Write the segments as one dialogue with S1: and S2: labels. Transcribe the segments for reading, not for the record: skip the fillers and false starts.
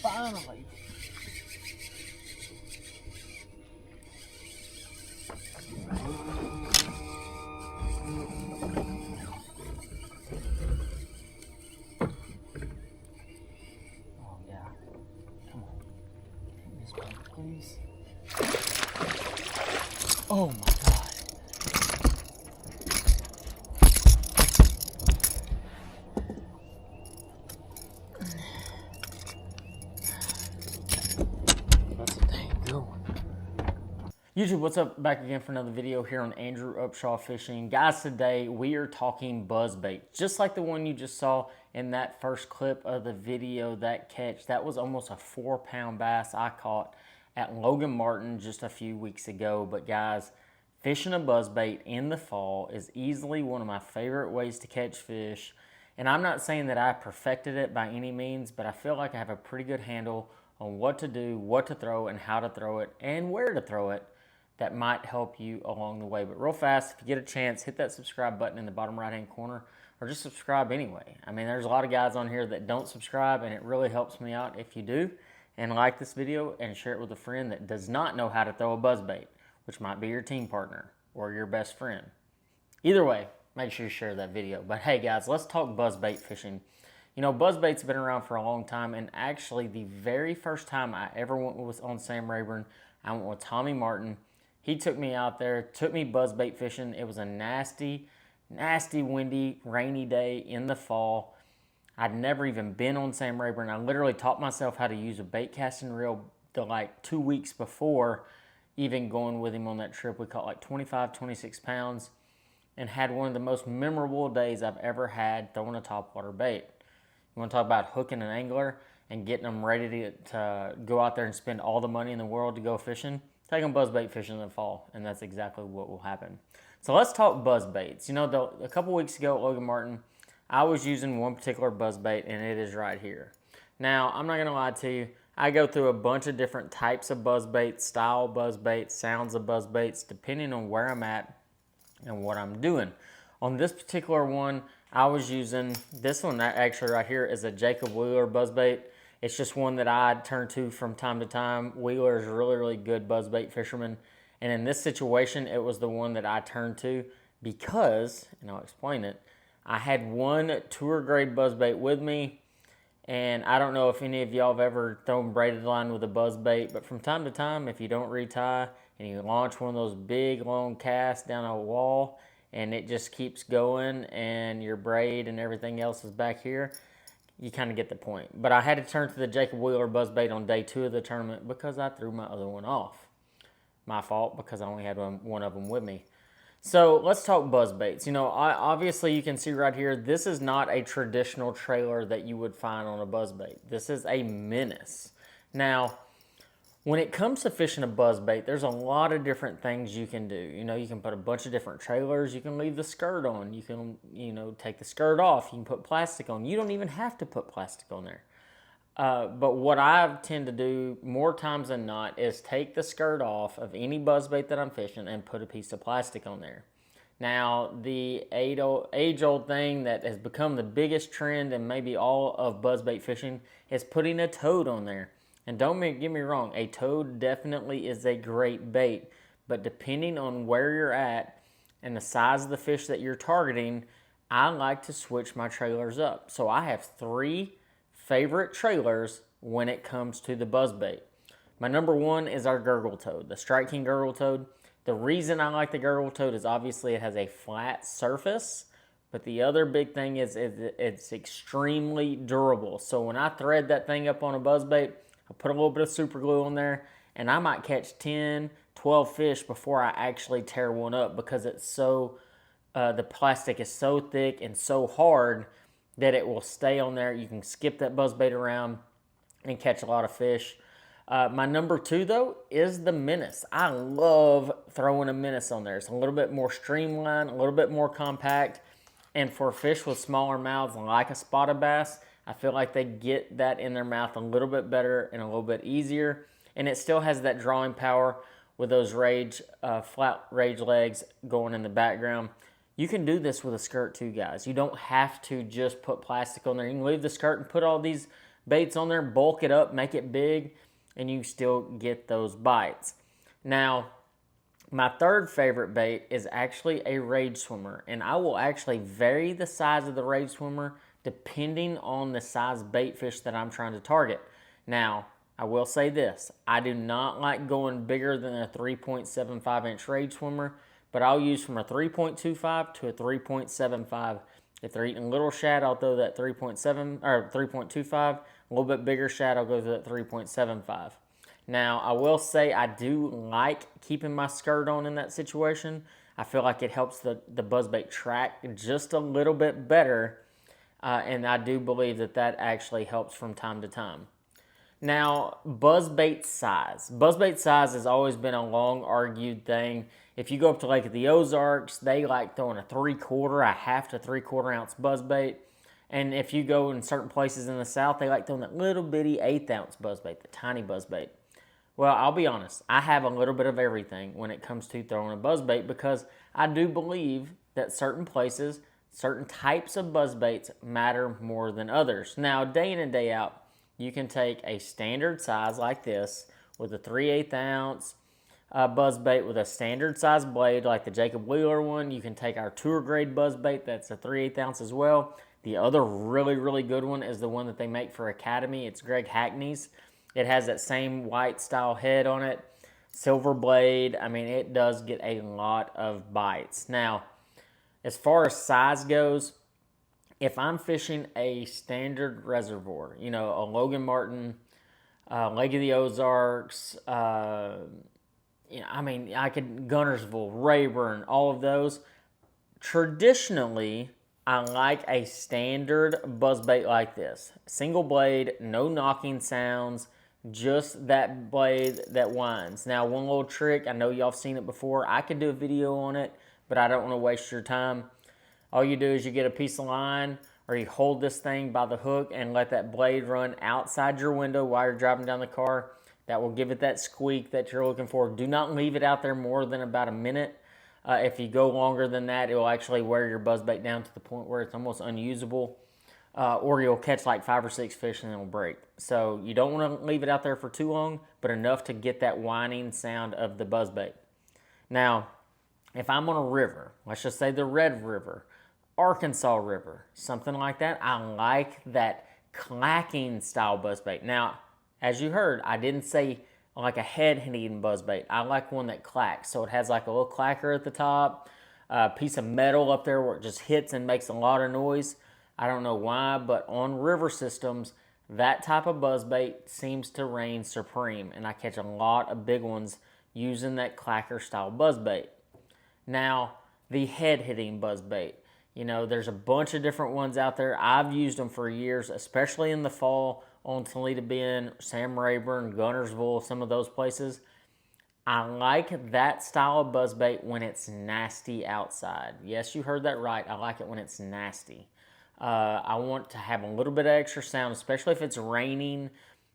S1: Finally. Oh yeah. Come on. Hit this one, please. Oh my God. That's a dang good one. YouTube, what's up? Back again for another video here on Andrew Upshaw Fishing. Guys, today we are talking buzzbait. Just like the one you just saw in that first clip of the video, that catch. That was almost a 4-pound bass I caught at Logan Martin just a few weeks ago. But guys, fishing a buzzbait in the fall is easily one of my favorite ways to catch fish. And I'm not saying that I perfected it by any means, but I feel like I have a pretty good handle on what to do, what to throw, and how to throw it, and where to throw it. That might help you along the way. But real fast, if you get a chance, hit that subscribe button in the bottom right-hand corner, or just subscribe anyway. I mean, there's a lot of guys on here that don't subscribe, and it really helps me out if you do. And like this video and share it with a friend that does not know how to throw a buzzbait, which might be your team partner or your best friend. Either way, make sure you share that video. But hey guys, let's talk buzzbait fishing. You know, buzzbait's been around for a long time, and actually the very first time I ever went on Sam Rayburn, I went with Tommy Martin. He took me out there, took me buzzbait fishing. It was a nasty, nasty, windy, rainy day in the fall. I'd never even been on Sam Rayburn. I literally taught myself how to use a bait casting reel like 2 weeks before even going with him on that trip. We caught like 25, 26 pounds and had one of the most memorable days I've ever had throwing a topwater bait. You want to talk about hooking an angler and getting them ready to go out there and spend all the money in the world to go fishing? Take them buzzbait fishing in the fall, and that's exactly what will happen. So let's talk buzzbaits. You know, a couple weeks ago at Logan Martin, I was using one particular buzzbait, and it is right here. Now, I'm not going to lie to you. I go through a bunch of different types of buzzbaits, style buzzbaits, sounds of buzzbaits, depending on where I'm at and what I'm doing. On this particular one, I was using this one. Actually right here is a Jacob Wheeler buzzbait. It's just one that I turn to from time to time. Wheeler is a really, really good buzzbait fisherman. And in this situation, it was the one that I turned to because, and I'll explain it, I had one tour grade buzzbait with me. And I don't know if any of y'all have ever thrown braided line with a buzzbait, but from time to time, if you don't retie and you launch one of those big long casts down a wall and it just keeps going and your braid and everything else is back here, you kind of get the point. But I had to turn to the Jacob Wheeler buzzbait on day 2 of the tournament because I threw my other one off. My fault, because I only had one of them with me. So let's talk buzzbaits. You know, obviously you can see right here, this is not a traditional trailer that you would find on a buzzbait. This is a menace. Now, when it comes to fishing a buzzbait, there's a lot of different things you can do. You know, you can put a bunch of different trailers. You can leave the skirt on. You can, you know, take the skirt off. You can put plastic on. You don't even have to put plastic on there. But what I tend to do more times than not is take the skirt off of any buzzbait that I'm fishing and put a piece of plastic on there. Now, the age-old thing that has become the biggest trend in maybe all of buzzbait fishing is putting a toad on there. And don't get me wrong, a toad definitely is a great bait, but depending on where you're at and the size of the fish that you're targeting, I like to switch my trailers up. So I have 3 favorite trailers when it comes to the buzzbait. My number 1 is our gurgle toad, the Strike King gurgle toad. The reason I like the gurgle toad is obviously it has a flat surface, but the other big thing is it's extremely durable. So when I thread that thing up on a buzzbait, I put a little bit of super glue on there, and I might catch 10, 12 fish before I actually tear one up because it's so, the plastic is so thick and so hard that it will stay on there. You can skip that buzzbait around and catch a lot of fish. My number 2, though, is the menace. I love throwing a menace on there. It's a little bit more streamlined, a little bit more compact, and for fish with smaller mouths like a spotted bass, I feel like they get that in their mouth a little bit better and a little bit easier. And it still has that drawing power with those flat rage legs going in the background. You can do this with a skirt too, guys. You don't have to just put plastic on there. You can leave the skirt and put all these baits on there, bulk it up, make it big, and you still get those bites. Now, my third favorite bait is actually a rage swimmer, and I will actually vary the size of the rage swimmer depending on the size bait fish that I'm trying to target. Now, I will say this, I do not like going bigger than a 3.75 inch rage swimmer, but I'll use from a 3.25 to a 3.75. If they're eating little shad, I'll throw that 3.7 or 3.25. A little bit bigger shad, I'll go to that 3.75. Now, I will say I do like keeping my skirt on in that situation. I feel like it helps the buzzbait track just a little bit better, and I do believe that that actually helps from time to time. Now, buzzbait size. Buzzbait size has always been a long argued thing. If you go up to Lake of the Ozarks, they like throwing a 3/4, a half to 3/4 ounce buzzbait. And if you go in certain places in the South, they like throwing that little bitty 1/8 ounce buzzbait, the tiny buzzbait. Well, I'll be honest, I have a little bit of everything when it comes to throwing a buzzbait because I do believe that certain places, certain types of buzzbaits matter more than others. Now, day in and day out, you can take a standard size like this with a 3/8 ounce buzzbait with a standard size blade like the Jacob Wheeler one. You can take our tour grade buzzbait that's a 3/8 ounce as well. The other really, really good one is the one that they make for Academy. It's Greg Hackney's. It has that same white style head on it, silver blade. I mean, it does get a lot of bites. Now, as far as size goes, if I'm fishing a standard reservoir, you know, a Logan Martin, Lake of the Ozarks, you know, I mean, I could Gunnersville, Rayburn, all of those. Traditionally, I like a standard buzzbait like this. Single blade, no knocking sounds, just that blade that winds. Now, one little trick, I know y'all have seen it before. I could do a video on it, but I don't want to waste your time. All you do is you get a piece of line or you hold this thing by the hook and let that blade run outside your window while you're driving down the car. That will give it that squeak that you're looking for. Do not leave it out there more than about a minute. If you go longer than that, it will actually wear your buzzbait down to the point where it's almost unusable. Or you'll catch like 5 or 6 fish and it'll break. So you don't want to leave it out there for too long, but enough to get that whining sound of the buzzbait. Now, if I'm on a river, let's just say the Red River, Arkansas River, something like that, I like that clacking style buzzbait. Now, as you heard, I didn't say like a head-hitting buzzbait. I like one that clacks. So it has like a little clacker at the top, a piece of metal up there where it just hits and makes a lot of noise. I don't know why, but on river systems, that type of buzzbait seems to reign supreme, and I catch a lot of big ones using that clacker style buzzbait. Now, the head-hitting buzzbait. You know, there's a bunch of different ones out there. I've used them for years, especially in the fall on Toledo Bend, Sam Rayburn, Gunnersville, some of those places. I like that style of buzzbait when it's nasty outside. Yes, you heard that right. I like it when it's nasty. I want to have a little bit of extra sound, especially if it's raining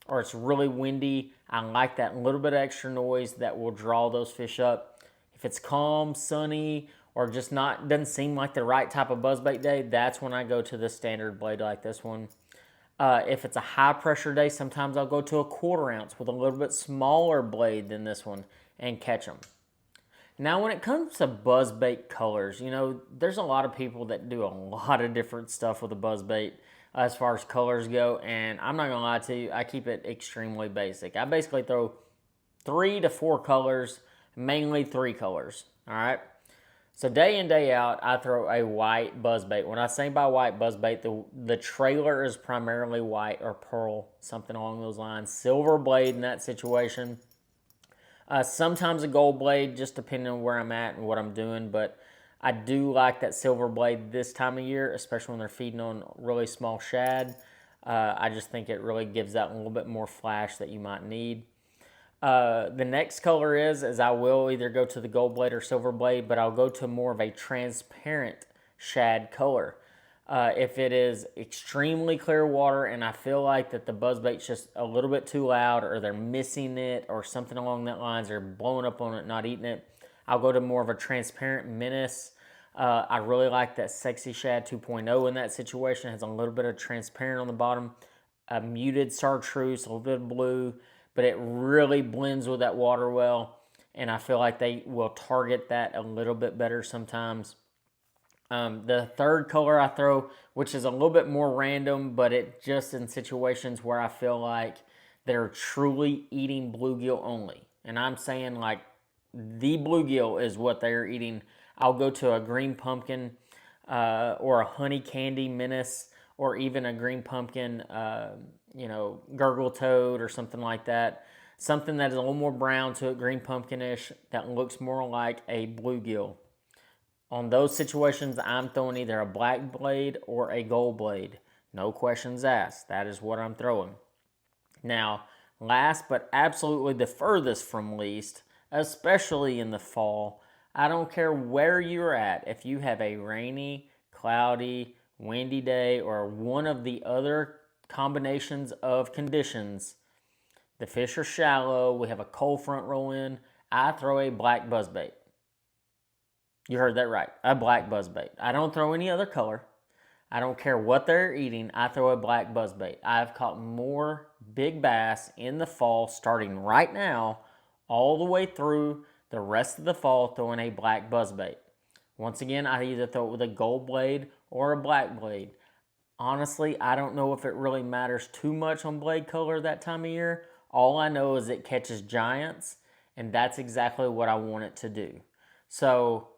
S1: or it's really windy. I like that little bit of extra noise that will draw those fish up. If it's calm, sunny, or just not doesn't seem like the right type of buzzbait day, that's when I go to the standard blade like this one. If it's a high pressure day, sometimes I'll go to a 1/4 ounce with a little bit smaller blade than this one and catch them. Now, when it comes to buzzbait colors, you know, there's a lot of people that do a lot of different stuff with a buzzbait as far as colors go, and I'm not going to lie to you, I keep it extremely basic. I basically throw 3 to 4 colors, mainly 3 colors, all right? So day in, day out, I throw a white buzzbait. When I say by white buzzbait, the trailer is primarily white or pearl, something along those lines. Silver blade in that situation. Sometimes a gold blade, just depending on where I'm at and what I'm doing. But I do like that silver blade this time of year, especially when they're feeding on really small shad. I just think it really gives that a little bit more flash that you might need. The next color is I will either go to the gold blade or silver blade, but I'll go to more of a transparent shad color. If it is extremely clear water and I feel like that the buzzbait's just a little bit too loud or they're missing it or something along that lines, they're blowing up on it, not eating it, I'll go to more of a transparent menace. I really like that Sexy Shad 2.0 in that situation. It has a little bit of transparent on the bottom. a muted chartreuse, a little bit of blue, but it really blends with that water well. And I feel like they will target that a little bit better sometimes. The third color I throw, which is a little bit more random, but it just in situations where I feel like they're truly eating bluegill only. And I'm saying like the bluegill is what they're eating. I'll go to a green pumpkin or a honey candy menace or even a green pumpkin, gurgle toad or something like that. Something that is a little more brown to it, green pumpkinish, that looks more like a bluegill. On those situations, I'm throwing either a black blade or a gold blade. No questions asked. That is what I'm throwing. Now, last but absolutely the furthest from least, especially in the fall, I don't care where you're at. If you have a rainy, cloudy, windy day, or one of the other combinations of conditions, the fish are shallow, we have a cold front roll in, I throw a black buzzbait. You heard that right, a black buzzbait. I don't throw any other color. I don't care what they're eating, I throw a black buzzbait. I've caught more big bass in the fall, starting right now, all the way through the rest of the fall, throwing a black buzzbait. Once again, I either throw it with a gold blade or a black blade. Honestly, I don't know if it really matters too much on blade color that time of year. All I know is it catches giants, and that's exactly what I want it to do. So,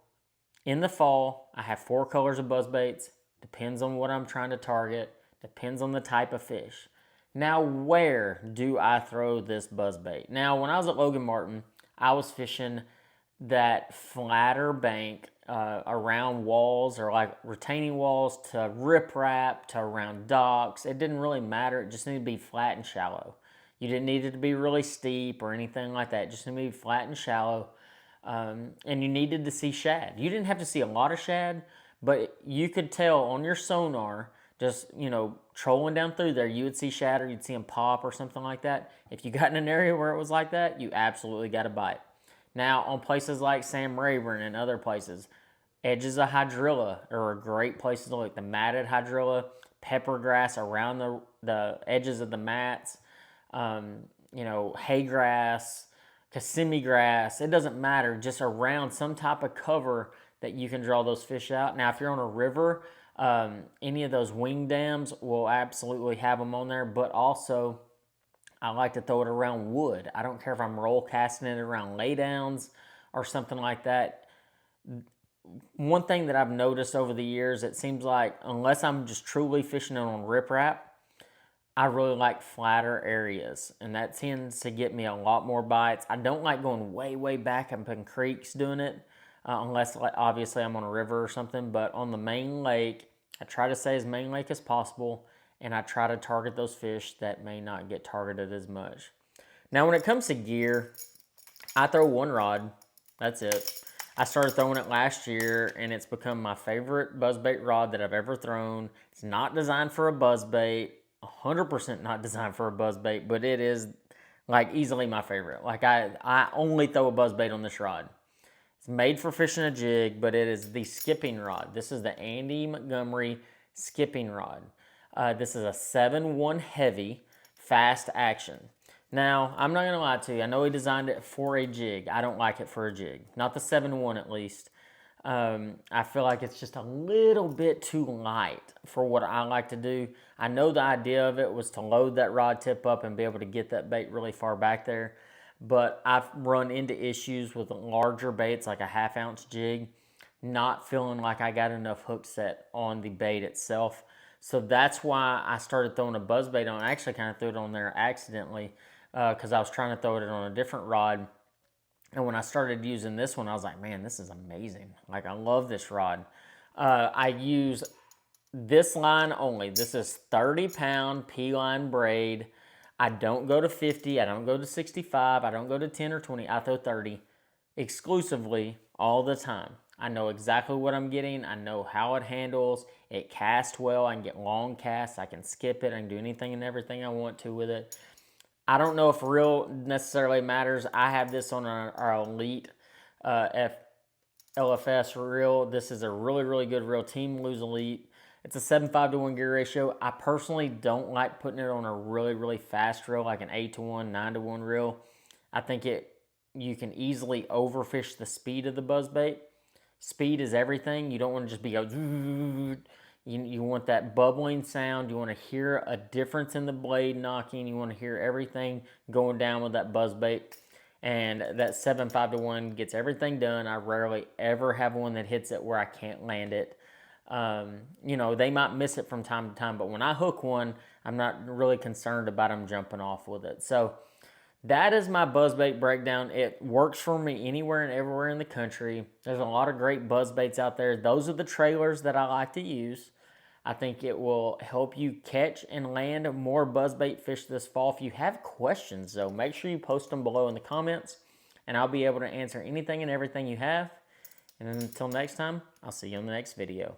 S1: in the fall, I have 4 colors of buzzbaits. Depends on what I'm trying to target. Depends on the type of fish. Now, where do I throw this buzzbait? Now, when I was at Logan Martin, I was fishing that flatter bank around walls or like retaining walls to riprap to around docks. It didn't really matter. It just needed to be flat and shallow. You didn't need it to be really steep or anything like that. It just needed to be flat and shallow. And you needed to see shad. You didn't have to see a lot of shad, but you could tell on your sonar, just, trolling down through there, you would see shad or you'd see them pop or something like that. If you got in an area where it was like that, you absolutely got a bite. Now, on places like Sam Rayburn and other places, edges of hydrilla are great places to look. The matted hydrilla, pepper grass around the edges of the mats, hay grass, Kissimmee grass, it doesn't matter, just around some type of cover that you can draw those fish out. Now, if you're on a river, any of those wing dams will absolutely have them on there, but also I like to throw it around wood. I don't care if I'm roll casting it around laydowns or something like that. One thing that I've noticed over the years, it seems like unless I'm just truly fishing it on riprap, I really like flatter areas, and that tends to get me a lot more bites. I don't like going way, way back up in creeks doing it, unless obviously I'm on a river or something, but on the main lake, I try to stay as main lake as possible, and I try to target those fish that may not get targeted as much. Now, when it comes to gear, I throw one rod. That's it. I started throwing it last year, and it's become my favorite buzzbait rod that I've ever thrown. It's not designed for a buzzbait. 100% not designed for a buzzbait, but it is like easily my favorite. Like I only throw a buzzbait on this rod. It's made for fishing a jig, but it is the skipping rod. This is the Andy Montgomery skipping rod. This is a 7-1 heavy, fast action. Now, I'm not going to lie to you. I know he designed it for a jig. I don't like it for a jig. Not the 7-1 at least. I feel like it's just a little bit too light for what I like to do. I know the idea of it was to load that rod tip up and be able to get that bait really far back there. But I've run into issues with larger baits like a 1/2 ounce jig, not feeling like I got enough hook set on the bait itself. So that's why I started throwing a buzzbait on. I actually kind of threw it on there accidentally because I was trying to throw it on a different rod. And when I started using this one, I was like, man, this is amazing. Like, I love this rod. I use this line only. This is 30-pound P-line braid. I don't go to 50. I don't go to 65. I don't go to 10 or 20. I throw 30 exclusively all the time. I know exactly what I'm getting. I know how it handles. It casts well. I can get long casts. I can skip it. I can do anything and everything I want to with it. I don't know if reel necessarily matters. I have this on our Elite LFS reel. This is a really, really good reel. Team Lose Elite It's a 7.5 to 1 gear ratio. I personally don't like putting it on a really fast reel, like an 8 to 1, 9 to 1 reel. I think you can easily overfish the speed of the buzzbait. Speed is everything. You don't want to just be go. You want that bubbling sound. You want to hear a difference in the blade knocking. You want to hear everything going down with that buzzbait. And that 7.5 to 1 gets everything done. I rarely ever have one that hits it where I can't land it. You know, they might miss it from time to time, but when I hook one, I'm not really concerned about them jumping off with it. So that is my buzzbait breakdown. It works for me anywhere and everywhere in the country. There's a lot of great buzzbaits out there. Those are the trailers that I like to use. I think it will help you catch and land more buzzbait fish this fall. If you have questions, though, make sure you post them below in the comments, and I'll be able to answer anything and everything you have. And until next time, I'll see you on the next video.